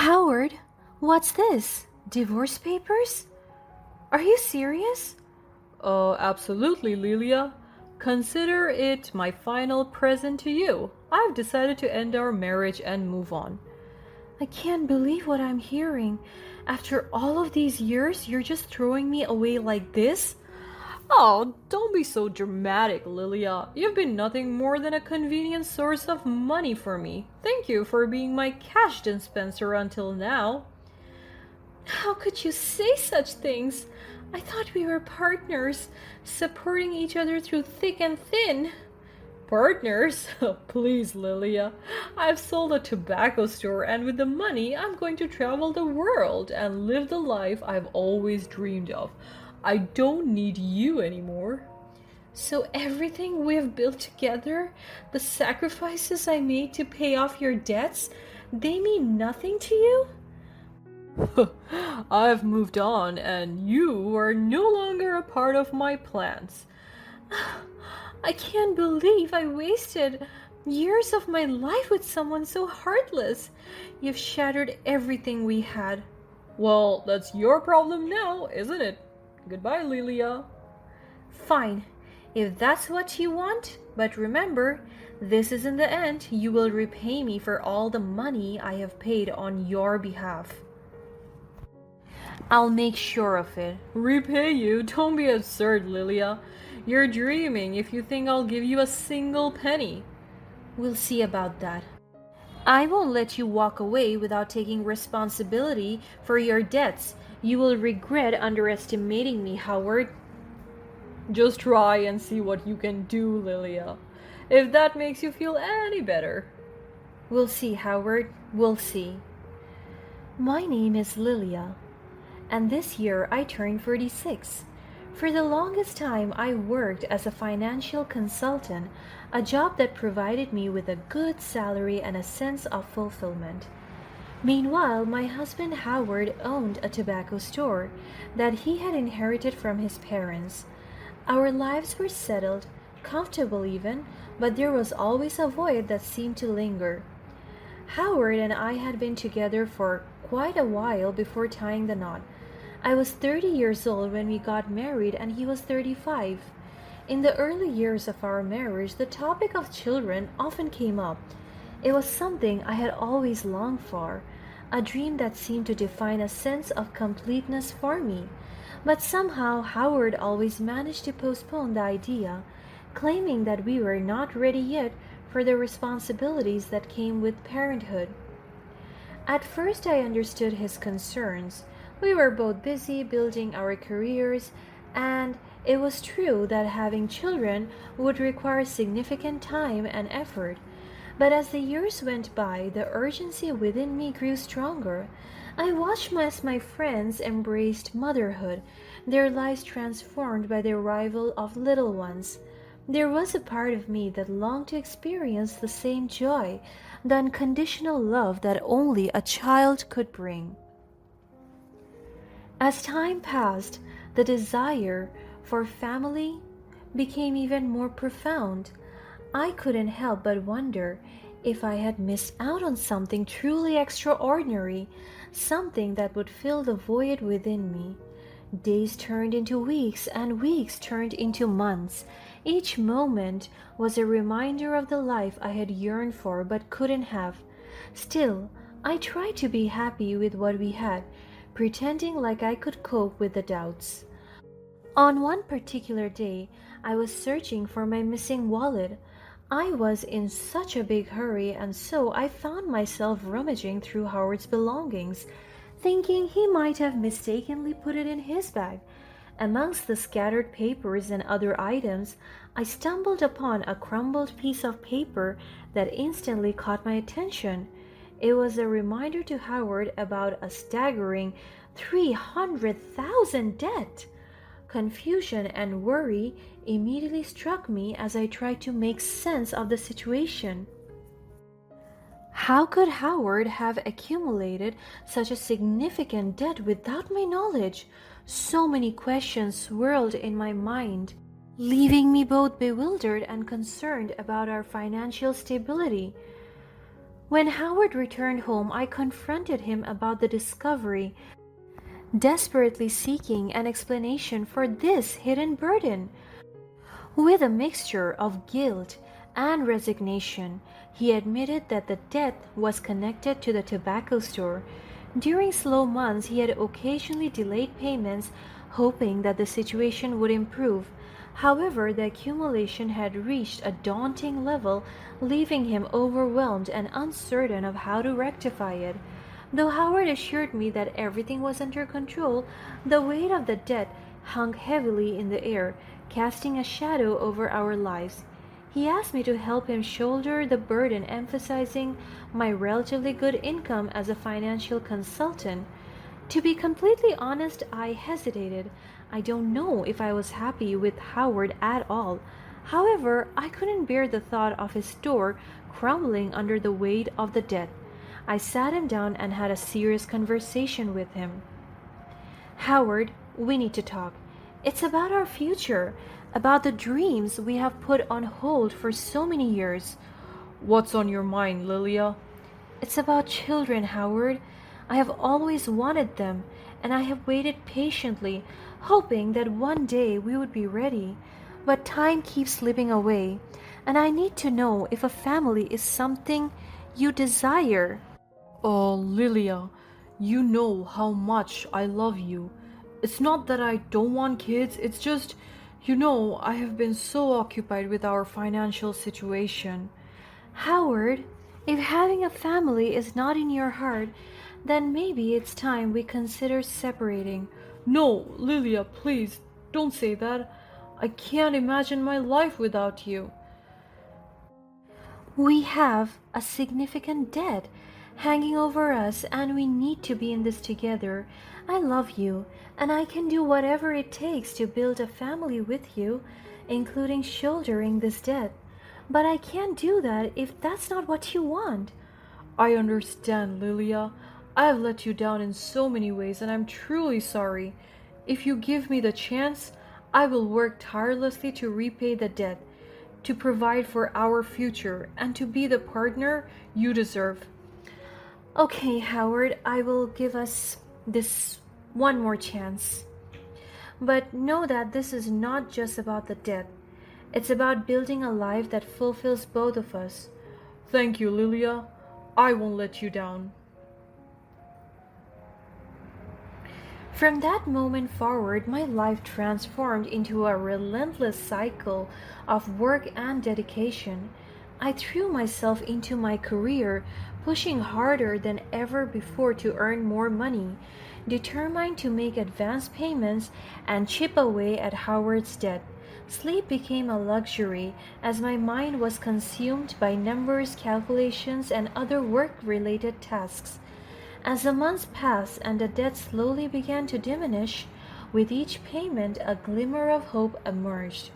Howard, what's this? Divorce papers? Are you serious? Absolutely, Lilia. Consider it my final present to you. I've decided to end our marriage and move on. I can't believe what I'm hearing. After all of these years, you're just throwing me away like this? Oh, don't be so dramatic, Lilia. You've been nothing more than a convenient source of money for me. Thank you for being my cash dispenser until now. How could you say such things? I thought we were partners, supporting each other through thick and thin. Partners? Please, Lilia. I've sold a tobacco store, and with the money, I'm going to travel the world and live the life I've always dreamed of. I don't need you anymore. So everything we've built together, the sacrifices I made to pay off your debts, they mean nothing to you? I've moved on, and you are no longer a part of my plans. I can't believe I wasted years of my life with someone so heartless. You've shattered everything we had. Well, that's your problem now, isn't it? Goodbye, Lilia. Fine, if that's what you want, but remember, this isn't the end. You will repay me for all the money I have paid on your behalf. I'll make sure of it. Repay you? Don't be absurd, Lilia. You're dreaming if you think I'll give you a single penny. We'll see about that. I won't let you walk away without taking responsibility for your debts. You will regret underestimating me, Howard. Just try and see what you can do, Lilia. If that makes you feel any better. We'll see, Howard. We'll see. My name is Lilia, and this year I turned 46. For the longest time, I worked as a financial consultant, a job that provided me with a good salary and a sense of fulfillment. Meanwhile, my husband Howard owned a tobacco store that he had inherited from his parents. Our lives were settled, comfortable even, but there was always a void that seemed to linger. Howard and I had been together for quite a while before tying the knot. I was 30 years old when we got married and he was 35. In the early years of our marriage, the topic of children often came up. It was something I had always longed for, a dream that seemed to define a sense of completeness for me. But somehow Howard always managed to postpone the idea, claiming that we were not ready yet for the responsibilities that came with parenthood. At first I understood his concerns. We were both busy building our careers, and it was true that having children would require significant time and effort. But as the years went by, the urgency within me grew stronger. I watched as my friends embraced motherhood, their lives transformed by the arrival of little ones. There was a part of me that longed to experience the same joy, the unconditional love that only a child could bring. As time passed, the desire for family became even more profound. I couldn't help but wonder if I had missed out on something truly extraordinary, something that would fill the void within me. Days turned into weeks, and weeks turned into months. Each moment was a reminder of the life I had yearned for but couldn't have. Still, I tried to be happy with what we had, pretending like I could cope with the doubts. On one particular day, I was searching for my missing wallet. I was in such a big hurry, and so I found myself rummaging through Howard's belongings, thinking he might have mistakenly put it in his bag. Amongst the scattered papers and other items, I stumbled upon a crumpled piece of paper that instantly caught my attention. It was a reminder to Howard about a staggering 300,000 debt. Confusion and worry immediately struck me as I tried to make sense of the situation. How could Howard have accumulated such a significant debt without my knowledge? So many questions swirled in my mind, leaving me both bewildered and concerned about our financial stability. When Howard returned home, I confronted him about the discovery, desperately seeking an explanation for this hidden burden. With a mixture of guilt and resignation, he admitted that the debt was connected to the tobacco store. During slow months, he had occasionally delayed payments, hoping that the situation would improve. However, the accumulation had reached a daunting level, leaving him overwhelmed and uncertain of how to rectify it. Though Howard assured me that everything was under control, the weight of the debt hung heavily in the air, casting a shadow over our lives. He asked me to help him shoulder the burden, emphasizing my relatively good income as a financial consultant. To be completely honest, I hesitated. I don't know if I was happy with Howard at all. However, I couldn't bear the thought of his store crumbling under the weight of the debt. I sat him down and had a serious conversation with him. Howard, we need to talk. It's about our future, about the dreams we have put on hold for so many years. What's on your mind, Lilia? It's about children, Howard. I have always wanted them, and I have waited patiently, hoping that one day we would be ready. But time keeps slipping away, and I need to know if a family is something you desire. Oh, Lilia, you know how much I love you. It's not that I don't want kids, it's just, I have been so occupied with our financial situation. Howard, if having a family is not in your heart, then maybe it's time we consider separating. No, Lilia, please, don't say that. I can't imagine my life without you. We have a significant debt hanging over us, and we need to be in this together. I love you, and I can do whatever it takes to build a family with you, including shouldering this debt. But I can't do that if that's not what you want. I understand, Lilia. I have let you down in so many ways, and I'm truly sorry. If you give me the chance, I will work tirelessly to repay the debt, to provide for our future, and to be the partner you deserve. Okay, Howard, I will give us this one more chance. But know that this is not just about the debt. It's about building a life that fulfills both of us. Thank you, Lilia. I won't let you down. From that moment forward, my life transformed into a relentless cycle of work and dedication. I threw myself into my career, pushing harder than ever before to earn more money, determined to make advance payments and chip away at Howard's debt. Sleep became a luxury as my mind was consumed by numbers, calculations, and other work-related tasks. As the months passed and the debt slowly began to diminish, with each payment a glimmer of hope emerged.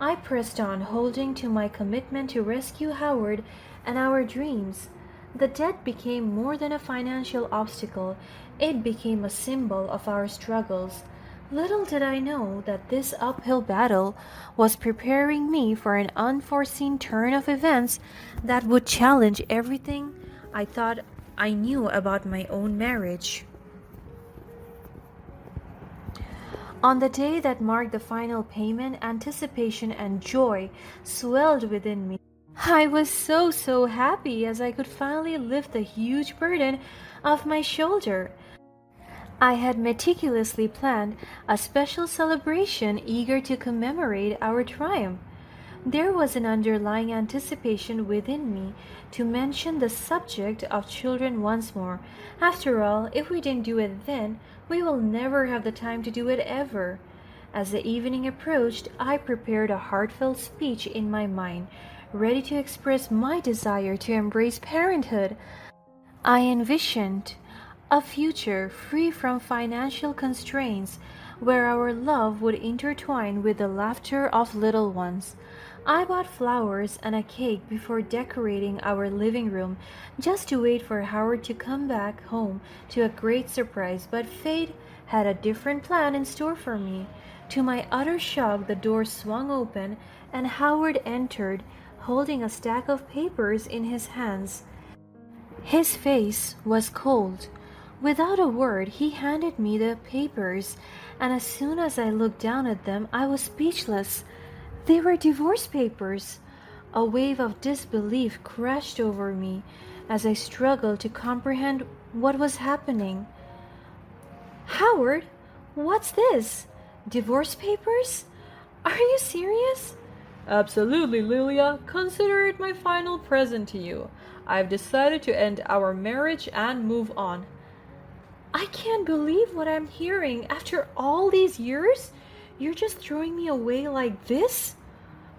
I pressed on, holding to my commitment to rescue Howard and our dreams. The debt became more than a financial obstacle, it became a symbol of our struggles. Little did I know that this uphill battle was preparing me for an unforeseen turn of events that would challenge everything I thought I knew about my own marriage. On the day that marked the final payment, anticipation and joy swelled within me. I was so happy as I could finally lift the huge burden off my shoulder. I had meticulously planned a special celebration eager to commemorate our triumph. There was an underlying anticipation within me to mention the subject of children once more. After all, if we didn't do it then, we will never have the time to do it ever. As the evening approached, I prepared a heartfelt speech in my mind, ready to express my desire to embrace parenthood. I envisioned a future free from financial constraints where our love would intertwine with the laughter of little ones. I bought flowers and a cake before decorating our living room just to wait for Howard to come back home to a great surprise, but fate had a different plan in store for me. To my utter shock, the door swung open and Howard entered, holding a stack of papers in his hands. His face was cold. Without a word, he handed me the papers, and as soon as I looked down at them, I was speechless. They were divorce papers. A wave of disbelief crashed over me as I struggled to comprehend what was happening. Howard, what's this? Divorce papers? Are you serious? Absolutely, Lilia. Consider it my final present to you. I've decided to end our marriage and move on. I can't believe what I'm hearing. After all these years, you're just throwing me away like this?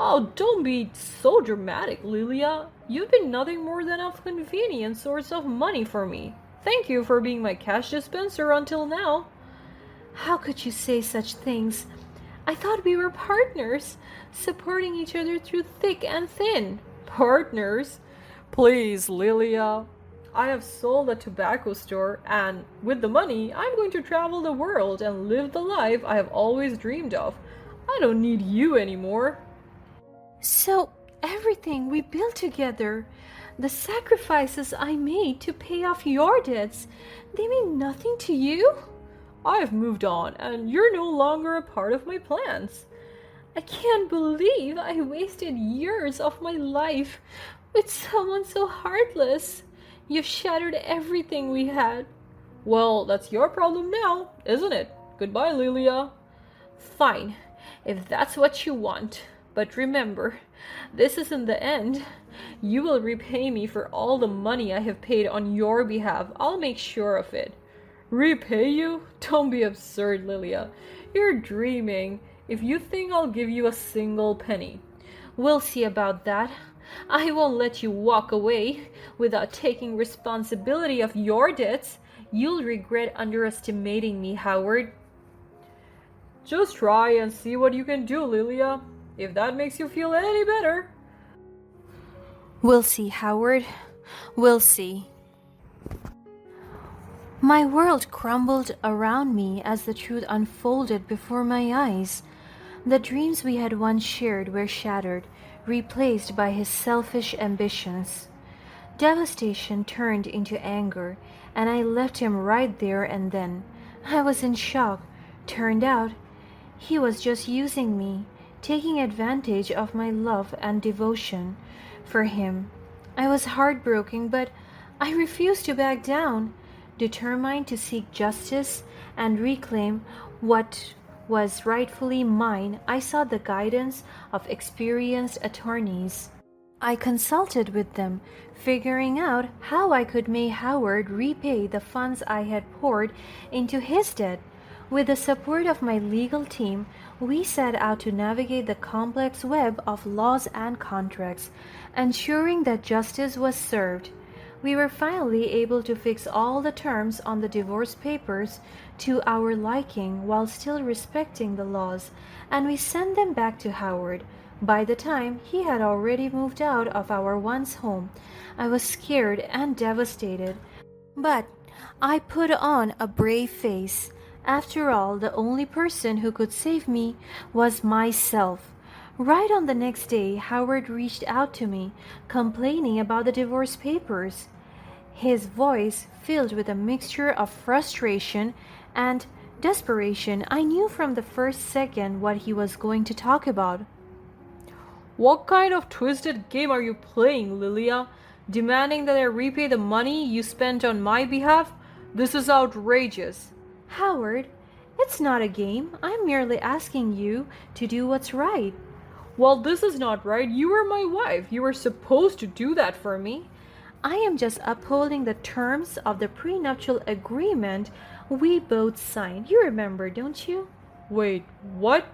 Oh, don't be so dramatic, Lilia. You've been nothing more than a convenient source of money for me. Thank you for being my cash dispenser until now. How could you say such things? I thought we were partners, supporting each other through thick and thin. Partners? Please, Lilia. I have sold a tobacco store, and with the money, I'm going to travel the world and live the life I have always dreamed of. I don't need you anymore. So, everything we built together, the sacrifices I made to pay off your debts, they mean nothing to you? I've moved on, and you're no longer a part of my plans. I can't believe I wasted years of my life with someone so heartless. You've shattered everything we had. Well, that's your problem now, isn't it? Goodbye, Lilia. Fine, if that's what you want. But remember, this isn't the end. You will repay me for all the money I have paid on your behalf. I'll make sure of it. Repay you? Don't be absurd, Lilia. You're dreaming if you think I'll give you a single penny. We'll see about that. I won't let you walk away without taking responsibility of your debts. You'll regret underestimating me, Howard. Just try and see what you can do, Lilia. If that makes you feel any better. We'll see, Howard. We'll see. My world crumbled around me as the truth unfolded before my eyes. The dreams we had once shared were shattered, replaced by his selfish ambitions. Devastation turned into anger, and I left him right there and then. I was in shock. Turned out, he was just using me, taking advantage of my love and devotion for him. I was heartbroken, but I refused to back down. Determined to seek justice and reclaim what was rightfully mine, I sought the guidance of experienced attorneys. I consulted with them, figuring out how I could make Howard repay the funds I had poured into his debt. With the support of my legal team, we set out to navigate the complex web of laws and contracts, ensuring that justice was served. We were finally able to fix all the terms on the divorce papers to our liking while still respecting the laws, and we sent them back to Howard. By the time he had already moved out of our once home, I was scared and devastated. But I put on a brave face. After all, the only person who could save me was myself. Right on the next day, Howard reached out to me, complaining about the divorce papers. His voice filled with a mixture of frustration and desperation. I knew from the first second what he was going to talk about. What kind of twisted game are you playing, Lilia? Demanding that I repay the money you spent on my behalf? This is outrageous. Howard, it's not a game. I'm merely asking you to do what's right. Well, this is not right. You are my wife. You were supposed to do that for me. I am just upholding the terms of the prenuptial agreement we both signed. You remember, don't you? Wait, what?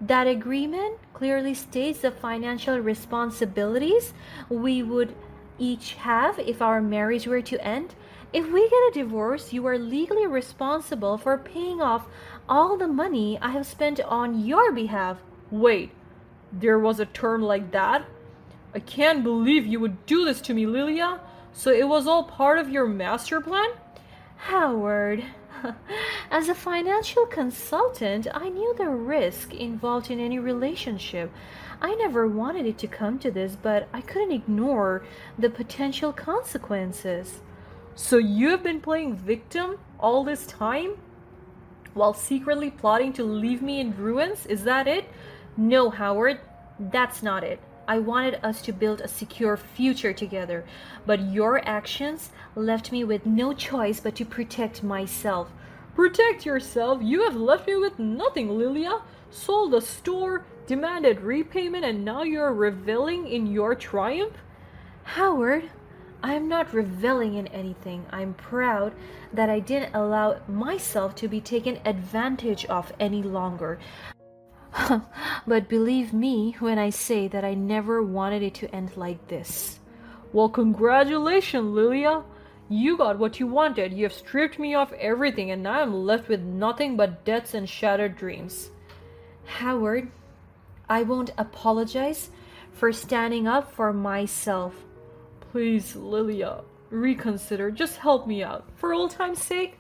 That agreement clearly states the financial responsibilities we would each have if our marriage were to end. If we get a divorce, you are legally responsible for paying off all the money I have spent on your behalf. Wait, there was a term like that? I can't believe you would do this to me, Lilia. So it was all part of your master plan? Howard, as a financial consultant, I knew the risk involved in any relationship. I never wanted it to come to this, but I couldn't ignore the potential consequences. So you have been playing victim all this time? While secretly plotting to leave me in ruins? Is that it? No, Howard, that's not it. I wanted us to build a secure future together, but your actions left me with no choice but to protect myself. Protect yourself? You have left me with nothing, Lilia. Sold the store, demanded repayment, and now you're reveling in your triumph? Howard, I'm not reveling in anything. I'm proud that I didn't allow myself to be taken advantage of any longer. But believe me when I say that I never wanted it to end like this. Well, congratulations, Lilia. You got what you wanted. You have stripped me of everything, and now I'm left with nothing but debts and shattered dreams. Howard, I won't apologize for standing up for myself. Please, Lilia, reconsider. Just help me out. For old time's sake?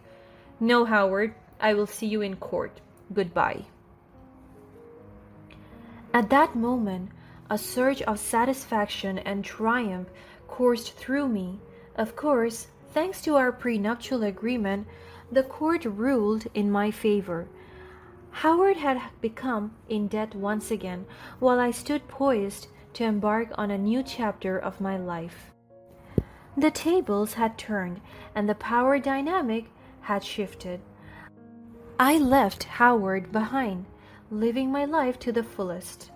No, Howard. I will see you in court. Goodbye. At that moment, a surge of satisfaction and triumph coursed through me. Of course, thanks to our prenuptial agreement, the court ruled in my favor. Howard had become in debt once again, while I stood poised to embark on a new chapter of my life. The tables had turned, and the power dynamic had shifted. I left Howard behind, living my life to the fullest.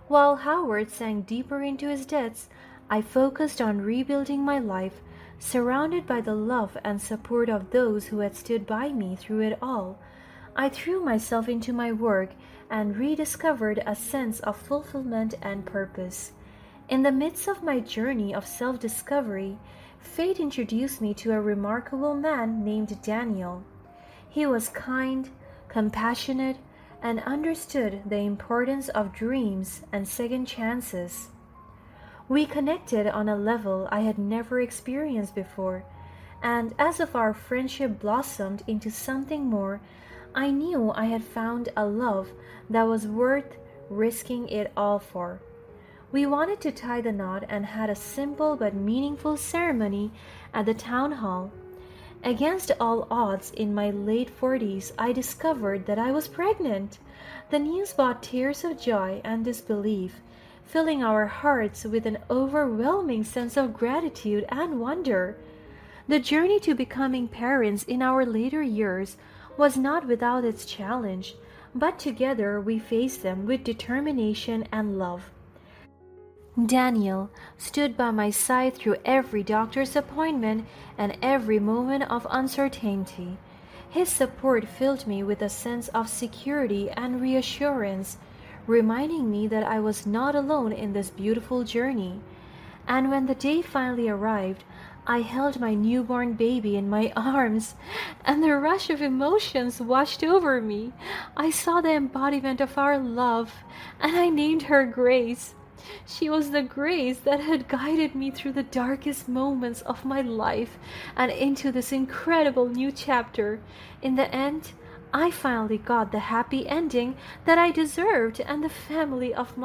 While Howard sank deeper into his debts, I focused on rebuilding my life, surrounded by the love and support of those who had stood by me through it all. I threw myself into my work and rediscovered a sense of fulfillment and purpose. In the midst of my journey of self-discovery, fate introduced me to a remarkable man named Daniel. He was kind, compassionate, and understood the importance of dreams and second chances. We connected on a level I had never experienced before, and as of our friendship blossomed into something more, I knew I had found a love that was worth risking it all for. We wanted to tie the knot and had a simple but meaningful ceremony at the town hall. Against all odds, in my late 40s, I discovered that I was pregnant. The news brought tears of joy and disbelief, filling our hearts with an overwhelming sense of gratitude and wonder. The journey to becoming parents in our later years was not without its challenge, but together we faced them with determination and love. Daniel stood by my side through every doctor's appointment and every moment of uncertainty. His support filled me with a sense of security and reassurance, reminding me that I was not alone in this beautiful journey. And when the day finally arrived, I held my newborn baby in my arms, and the rush of emotions washed over me. I saw the embodiment of our love, and I named her Grace. She was the grace that had guided me through the darkest moments of my life and into this incredible new chapter. In the end, I finally got the happy ending that I deserved, and the family of my